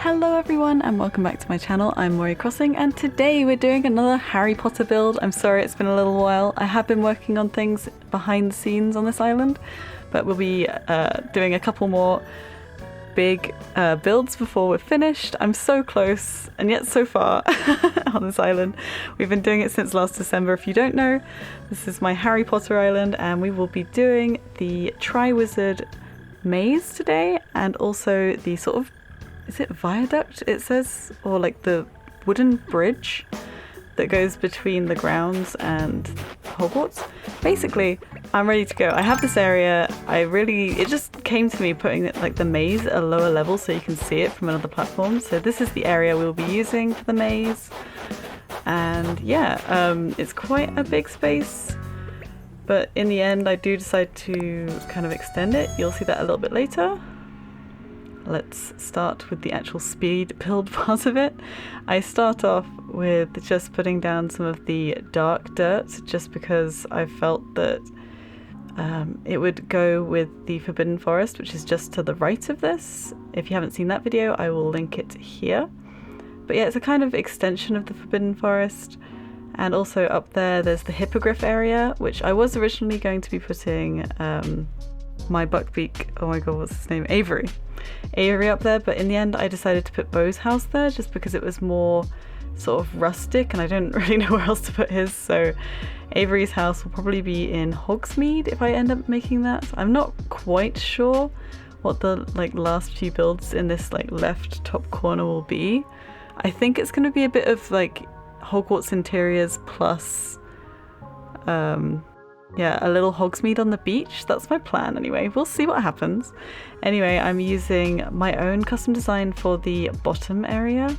Hello everyone and welcome back to my channel. I'm Mori Crossing and today we're doing another Harry Potter build. I'm sorry it's been a little while. I have been working on things behind the scenes on this island, but we'll be doing a couple more big builds before we're finished. I'm so close and yet so far on this island. We've been doing it since last December. If you don't know, this is my Harry Potter island and we will be doing the Triwizard maze today and also the sort of, is it viaduct it says, or like the wooden bridge that goes between the grounds and Hogwarts. Basically, I'm ready to go. I have this area. It just came to me putting it like the maze at a lower level so you can see it from another platform. So this is the area we'll be using for the maze. And yeah, it's quite a big space. But in the end, I do decide to kind of extend it. You'll see that a little bit later. Let's start with the actual speed build part of it. I start off with just putting down some of the dark dirt just because I felt that it would go with the Forbidden Forest, which is just to the right of this. If you haven't seen that video, I will link it here. But yeah, it's a kind of extension of the Forbidden Forest. And also up there, there's the Hippogriff area, which I was originally going to be putting my Buckbeak, oh my god, what's his name? Avery up there, but in the end I decided to put Beau's house there just because it was more sort of rustic and I didn't really know where else to put his, so Avery's house will probably be in Hogsmeade if I end up making that. I'm not quite sure what the last few builds in this left top corner will be. I think it's going to be a bit of Hogwarts interiors plus yeah, a little Hogsmeade on the beach. That's my plan anyway. We'll see what happens. Anyway, I'm using my own custom design for the bottom area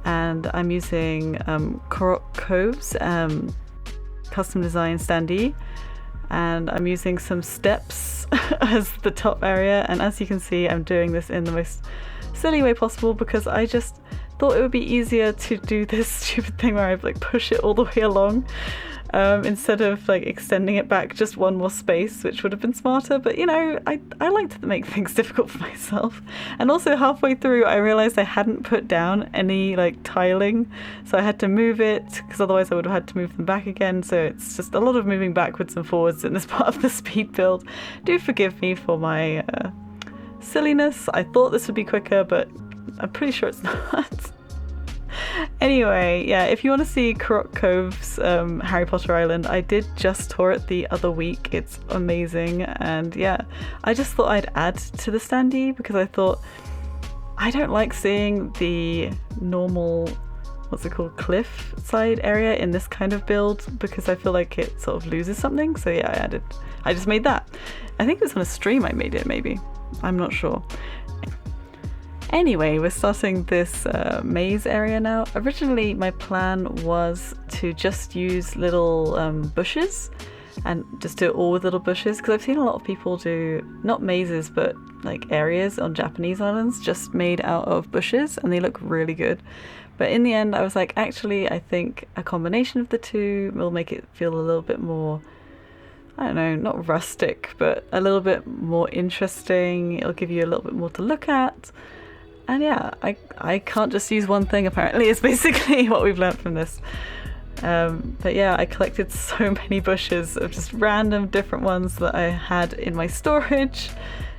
and I'm using Croc Cove's custom design standee and I'm using some steps as the top area, and as you can see I'm doing this in the most silly way possible because I just thought it would be easier to do this stupid thing where I push it all the way along instead of extending it back just one more space, which would have been smarter. But you know, I like to make things difficult for myself. And also halfway through I realized I hadn't put down any tiling, so I had to move it because otherwise I would have had to move them back again. So it's just a lot of moving backwards and forwards in this part of the speed build. Do forgive me for my silliness. I thought this would be quicker, but I'm pretty sure it's not. Anyway, yeah, if you want to see Croc Cove's Harry Potter Island, I did just tour it the other week. It's amazing, and yeah, I just thought I'd add to the standee because I thought I don't like seeing the normal, what's it called, cliff side area in this kind of build because I feel like it sort of loses something. So yeah, I just made that. I think it was on a stream I made it, maybe. I'm not sure. Anyway, we're starting this maze area now. Originally, my plan was to just use little bushes and just do it all with little bushes because I've seen a lot of people do, not mazes, but areas on Japanese islands just made out of bushes and they look really good. But in the end, I was like, actually, I think a combination of the two will make it feel a little bit more, I don't know, not rustic, but a little bit more interesting. It'll give you a little bit more to look at. And yeah, I can't just use one thing apparently, is basically what we've learned from this. But yeah, I collected so many bushes of just random different ones that I had in my storage,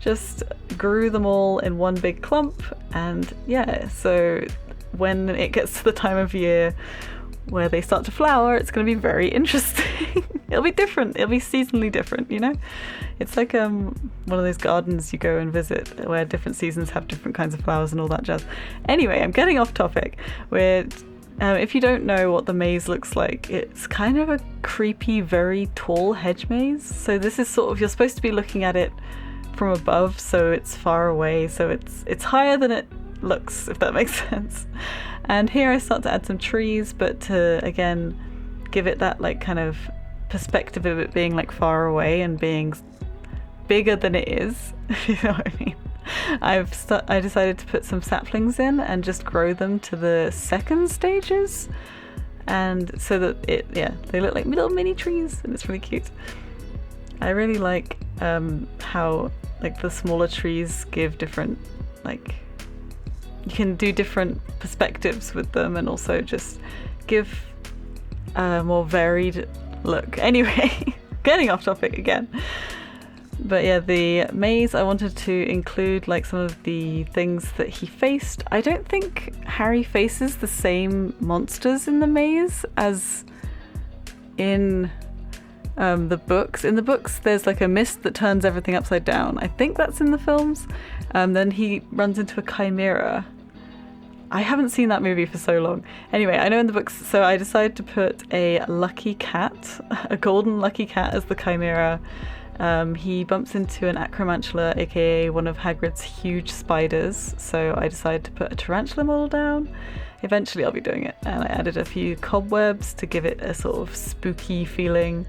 just grew them all in one big clump, and yeah, so when it gets to the time of year where they start to flower, it's going to be very interesting. It'll be different. It'll be seasonally different, you know? It's like one of those gardens you go and visit where different seasons have different kinds of flowers and all that jazz. Anyway, I'm getting off topic. If you don't know what the maze looks like, it's kind of a creepy, very tall hedge maze. So this is sort of, you're supposed to be looking at it from above, so it's far away. So it's higher than it looks, if that makes sense. And here I start to add some trees, but to again give it that kind of perspective of it being far away and being bigger than it is, if you know what I mean. I decided to put some saplings in and just grow them to the second stages, and so that they look like little mini trees and it's really cute. I really like how the smaller trees give different you can do different perspectives with them and also just give a more varied look. Anyway, getting off topic again. But yeah, the maze, I wanted to include like some of the things that he faced. I don't think Harry faces the same monsters in the maze as in the books. In the books, there's like a mist that turns everything upside down. I think that's in the films. Then he runs into a chimera. I haven't seen that movie for so long. Anyway, I know in the books, so I decided to put a lucky cat, a golden lucky cat as the chimera. He bumps into an acromantula, aka one of Hagrid's huge spiders, so I decided to put a tarantula model down. Eventually I'll be doing it, and I added a few cobwebs to give it a sort of spooky feeling.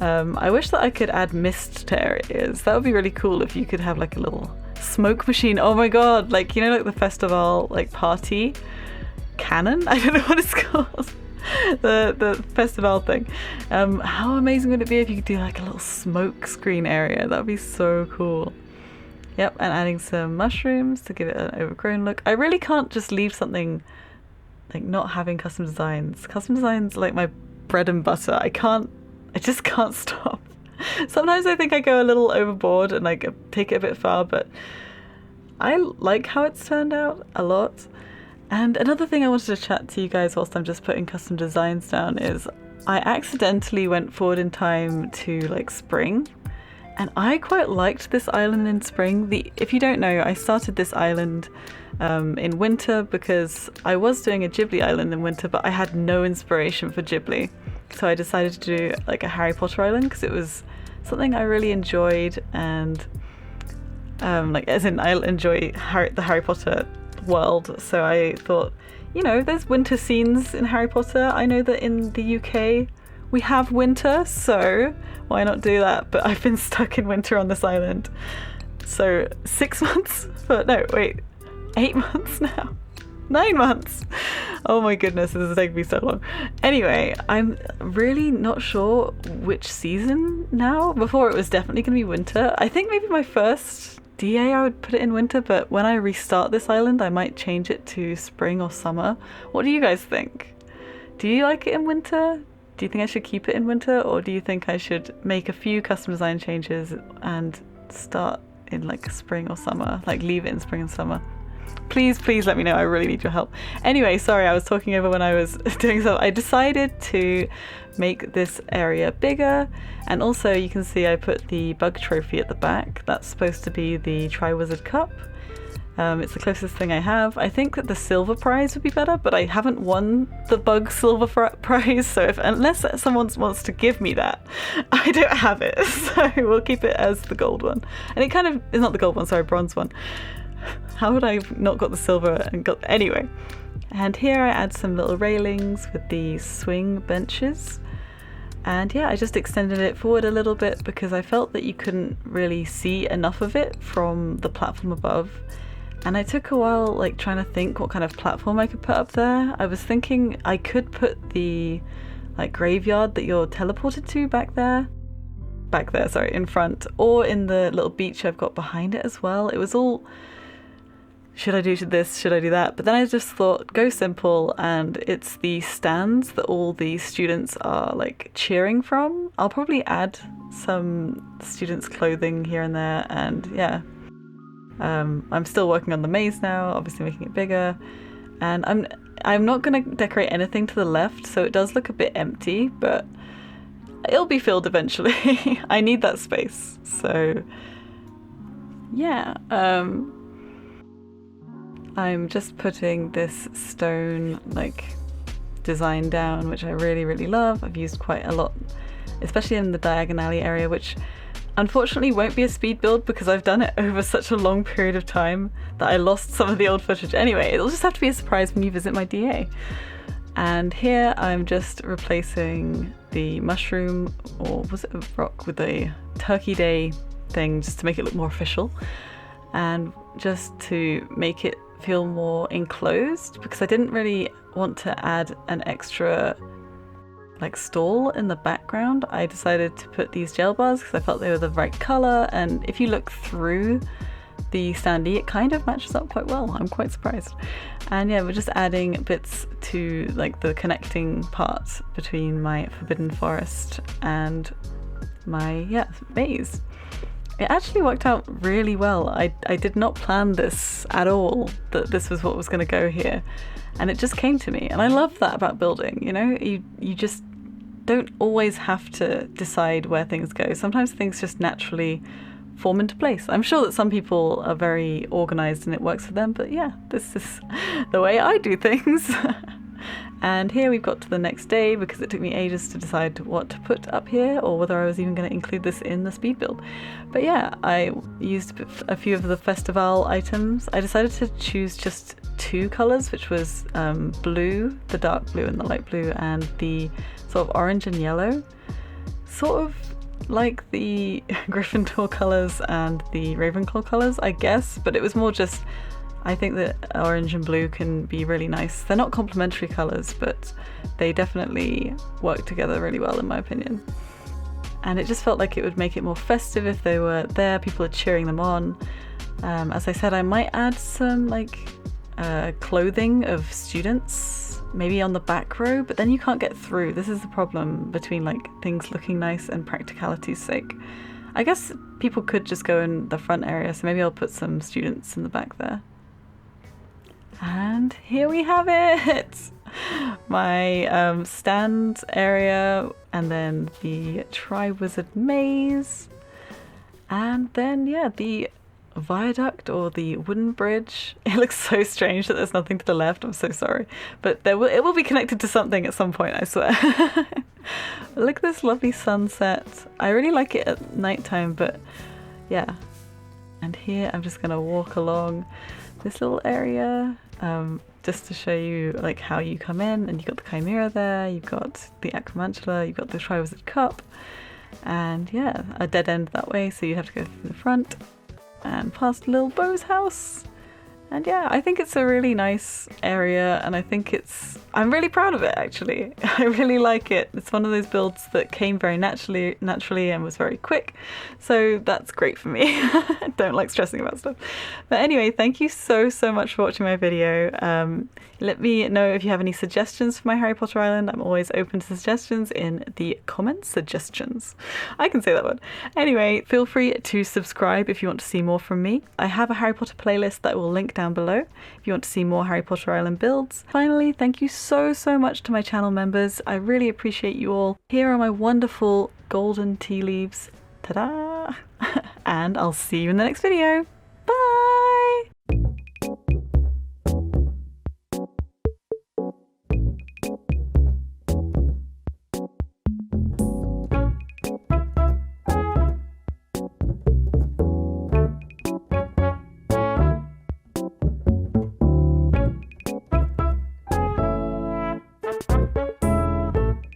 I wish that I could add mist to areas. That would be really cool if you could have like a little smoke machine. Oh my god, like, you know, like the festival like party cannon? I don't know what it's called. the festival thing. How amazing would it be if you could do like a little smoke screen area? That would be so cool. Yep, and adding some mushrooms to give it an overgrown look. I really can't just leave something like not having custom designs. Custom designs are like my bread and butter. I just can't stop. Sometimes I think I go a little overboard and like take it a bit far, but I like how it's turned out a lot. And another thing I wanted to chat to you guys whilst I'm just putting custom designs down is I accidentally went forward in time to like spring, and I quite liked this island in spring. If you don't know, I started this island in winter because I was doing a Ghibli island in winter, but I had no inspiration for Ghibli. So I decided to do like a Harry Potter island because it was something I really enjoyed, and like as in I enjoy the Harry Potter world, so I thought, you know, there's winter scenes in Harry Potter. I know that in the UK we have winter, so why not do that? But I've been stuck in winter on this island, so 6 months, but no, wait, 8 months now, 9 months. Oh my goodness, this is taking me so long. Anyway, I'm really not sure which season now. Before it was definitely gonna be winter. I think maybe my first DA I would put it in winter, but when I restart this island I might change it to spring or summer. What do you guys think? Do you like it in winter? Do you think I should keep it in winter, or do you think I should make a few custom design changes and start in like spring or summer, like leave it in spring and summer? Please let me know, I really need your help. Anyway, sorry, I was talking over when I was doing so. I decided to make this area bigger, and also you can see I put the bug trophy at the back. That's supposed to be the Triwizard Cup. It's the closest thing I have. I think that the silver prize would be better, but I haven't won the bug silver prize, so unless someone wants to give me that, I don't have it. So we'll keep it as the gold one. And it kind of is not the gold one, sorry, bronze one. How would I have not got the silver and got... Anyway. And here I add some little railings with the swing benches. And yeah, I just extended it forward a little bit because I felt that you couldn't really see enough of it from the platform above. And I took a while like trying to think what kind of platform I could put up there. I was thinking I could put the like graveyard that you're teleported to back there, sorry, in front, or in the little beach I've got behind it as well. It was all, should I do this, should I do that? But then I just thought, go simple, and it's the stands that all the students are like cheering from. I'll probably add some students' clothing here and there, and yeah. I'm still working on the maze now, obviously making it bigger, and I'm not going to decorate anything to the left, so it does look a bit empty, but it'll be filled eventually. I need that space, so yeah. I'm just putting this stone like design down, which I really love. I've used quite a lot, especially in the diagonally area, which unfortunately won't be a speed build because I've done it over such a long period of time that I lost some of the old footage. Anyway, it'll just have to be a surprise when you visit my DA. And here I'm just replacing the mushroom, or was it a rock, with a Turkey Day thing just to make it look more official, and just to make it feel more enclosed, because I didn't really want to add an extra like stall in the background. I decided to put these gel bars because I felt they were the right color, and if you look through the standee, it kind of matches up quite well. I'm quite surprised. And yeah, we're just adding bits to like the connecting parts between my Forbidden Forest and my maze. It actually worked out really well. I did not plan this at all, that this was what was going to go here, and it just came to me. And I love that about building, you know, you just don't always have to decide where things go. Sometimes things just naturally form into place. I'm sure that some people are very organized and it works for them, but yeah, this is the way I do things. And here we've got to the next day because it took me ages to decide what to put up here or whether I was even going to include this in the speed build. But yeah, I used a few of the festival items. I decided to choose just 2 colors, which was blue, the dark blue and the light blue, and the sort of orange and yellow. Sort of like the Gryffindor colors and the Ravenclaw colors, I guess, but it was more just, I think that orange and blue can be really nice. They're not complementary colors, but they definitely work together really well in my opinion. And it just felt like it would make it more festive if they were there, people are cheering them on. As I said, I might add some like clothing of students, maybe on the back row, but then you can't get through. This is the problem between like things looking nice and practicality's sake. I guess people could just go in the front area, so maybe I'll put some students in the back there. And here we have it! My stand area, and then the Triwizard maze, and then yeah, the viaduct or the wooden bridge. It looks so strange that there's nothing to the left. I'm so sorry, but it will be connected to something at some point, I swear. Look at this lovely sunset. I really like it at nighttime, but yeah. And here I'm just gonna walk along this little area just to show you like how you come in, and you've got the Chimera there, you've got the Acromantula, you've got the Triwizard Cup, and yeah, a dead end that way, so you have to go through the front and past Lil Bo's house. And yeah, I think it's a really nice area, and I think I'm really proud of it actually. I really like it. It's one of those builds that came very naturally and was very quick, so that's great for me. I don't like stressing about stuff. But anyway, thank you so much for watching my video. Let me know if you have any suggestions for my Harry Potter Island. I'm always open to suggestions in the comments. Suggestions. I can say that word. Anyway, feel free to subscribe if you want to see more from me. I have a Harry Potter playlist that will link down below if you want to see more Harry Potter Island builds. Finally, thank you so much to my channel members. I really appreciate you all. Here are my wonderful golden tea leaves. Ta-da! And I'll see you in the next video.